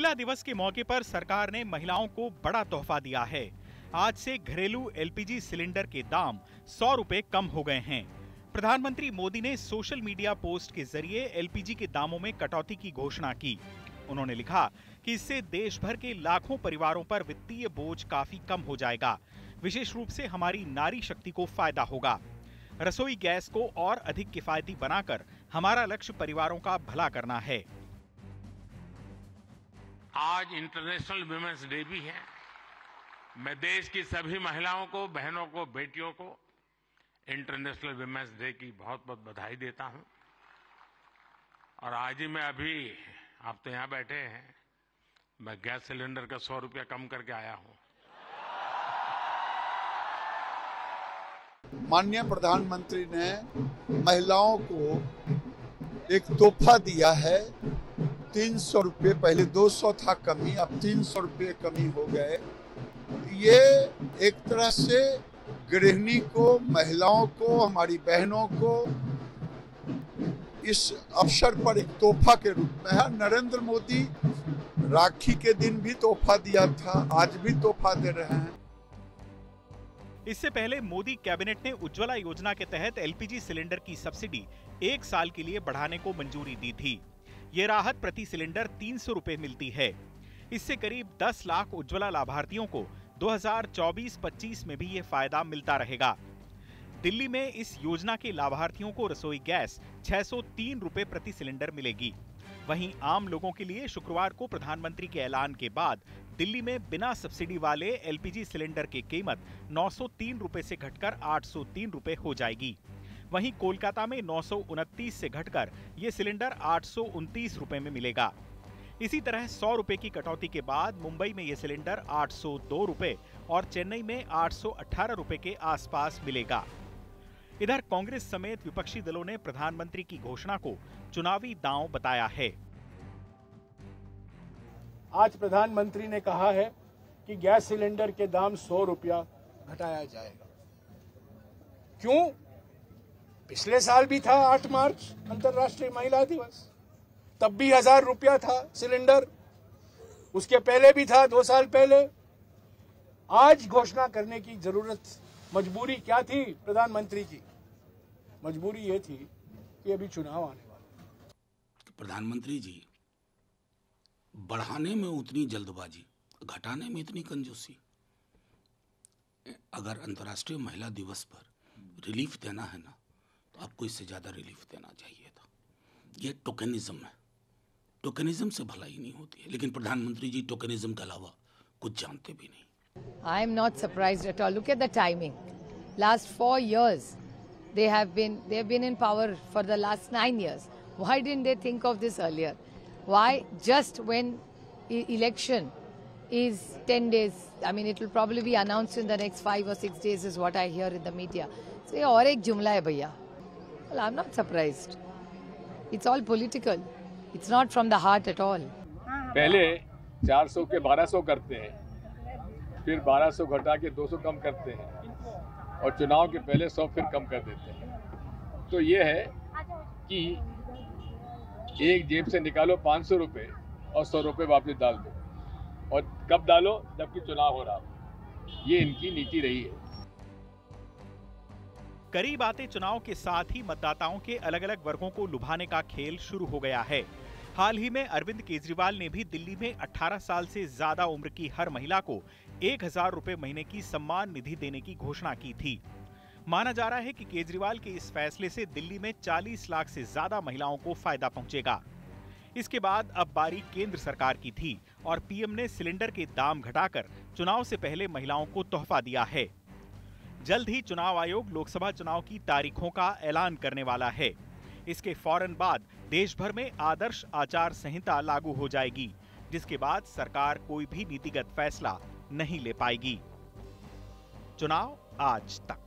महिला दिवस के मौके पर सरकार ने महिलाओं को बड़ा तोहफा दिया है। आज से घरेलू एलपीजी सिलेंडर के दाम 100 रुपए कम हो गए हैं। प्रधानमंत्री मोदी ने सोशल मीडिया पोस्ट के जरिए एलपीजी के दामों में कटौती की घोषणा की। उन्होंने लिखा कि इससे देश भर के लाखों परिवारों पर वित्तीय बोझ काफी कम हो जाएगा। विशेष रूप से हमारी नारी शक्ति को फायदा होगा। रसोई गैस को और अधिक किफायती बनाकर हमारा लक्ष्य परिवारों का भला करना है। आज इंटरनेशनल वुमेन्स डे भी है। मैं देश की सभी महिलाओं को, बहनों को, बेटियों को इंटरनेशनल वुमेन्स डे की बहुत बहुत बधाई देता हूं। और आज ही मैं आप तो यहां बैठे हैं, मैं गैस सिलेंडर का 100 रुपया कम करके आया हूं। माननीय प्रधानमंत्री ने महिलाओं को एक तोहफा दिया है। 300 रुपये, पहले 200 था कमी, अब 300 रुपये कमी हो गए। ये एक तरह से गृहिणी को, महिलाओं को, हमारी बहनों को इस अवसर पर एक तोहफा के रूप में है। नरेंद्र मोदी राखी के दिन भी तोहफा दिया था, आज भी तोहफा दे रहे हैं। इससे पहले मोदी कैबिनेट ने उज्ज्वला योजना के तहत एलपीजी सिलेंडर की सब्सिडी 1 साल के लिए बढ़ाने को मंजूरी दी थी। ये राहत प्रति सिलेंडर 300 रुपए मिलती है। इससे करीब 10 लाख उज्ज्वला लाभार्थियों को 2024-25 में भी ये फायदा मिलता रहेगा। दिल्ली में इस योजना के लाभार्थियों को रसोई गैस 603 रुपए प्रति सिलेंडर मिलेगी। वहीं आम लोगों के लिए शुक्रवार को प्रधानमंत्री के ऐलान के बाद दिल्ली में बिना सब्सिडी वाले एलपीजी सिलेंडर की कीमत 903 रुपए से घटकर 803 रुपए हो जाएगी। वहीं कोलकाता में 929 से घटकर ये सिलेंडर 829 रुपए में मिलेगा। इसी तरह 100 रुपए की कटौती के बाद मुंबई में ये सिलेंडर 802 रुपए और चेन्नई में 818 रुपए के आसपास मिलेगा। इधर कांग्रेस समेत विपक्षी दलों ने प्रधानमंत्री की घोषणा को चुनावी दांव बताया है। आज प्रधानमंत्री ने कहा है कि गैस सिलेंडर के दाम 100 रुपया घटाया जाएगा। क्यों? पिछले साल भी था 8 मार्च अंतर्राष्ट्रीय महिला दिवस, तब भी 1000 रुपया था सिलेंडर। उसके पहले भी था 2 साल पहले। आज घोषणा करने की जरूरत, मजबूरी क्या थी प्रधानमंत्री की? मजबूरी ये थी कि अभी चुनाव आने वाला। प्रधानमंत्री जी, बढ़ाने में उतनी जल्दबाजी, घटाने में इतनी कंजूसी। अगर अंतर्राष्ट्रीय महिला दिवस पर रिलीफ देना है ना, तो आपको इससे ज्यादा रिलीफ देना चाहिए था। ये टोकनिज्म है। टोकनिज्म से भलाई नहीं होती है, लेकिन प्रधानमंत्री जी टोकनिज्म के अलावा कुछ जानते भी नहीं। I am not surprised at all. Look at the timing. Last 4 years, they have been in power for the last 9 years. Why didn't they think of this earlier? Why just when election is 10 days? I mean, it will probably be announced in the next 5 or 6 days is what I hear in the media. So, ये और एक जुमला है भैया. Well, I'm not surprised. It's all political. It's not from the heart at all. पहले 400 के 1200 करते हैं, फिर 1200 घटा के 200 कम करते हैं और चुनाव के पहले 100 फिर कम कर देते हैं। तो ये है कि एक जेब से निकालो 500 रुपए और 100 रुपए वापस डाल दो, और कब डालो? जबकि चुनाव हो रहा हो। ये इनकी नीति रही है। करीब आते चुनाव के साथ ही मतदाताओं के अलग अलग वर्गों को लुभाने का खेल शुरू हो गया है। हाल ही में अरविंद केजरीवाल ने भी दिल्ली में 18 साल से ज्यादा उम्र की हर महिला को 1000 रुपए महीने की सम्मान निधि देने की घोषणा की थी। माना जा रहा है कि केजरीवाल के इस फैसले से दिल्ली में 40 लाख से ज्यादा महिलाओं को फायदा पहुंचेगा। इसके बाद अब बारी केंद्र सरकार की थी और पीएम ने सिलेंडर के दाम घटाकर चुनाव से पहले महिलाओं को तोहफा दिया है। जल्द ही चुनाव आयोग लोकसभा चुनाव की तारीखों का ऐलान करने वाला है। इसके फौरन बाद देश भर में आदर्श आचार संहिता लागू हो जाएगी, जिसके बाद सरकार कोई भी नीतिगत फैसला नहीं ले पाएगी। चुनाव आज तक।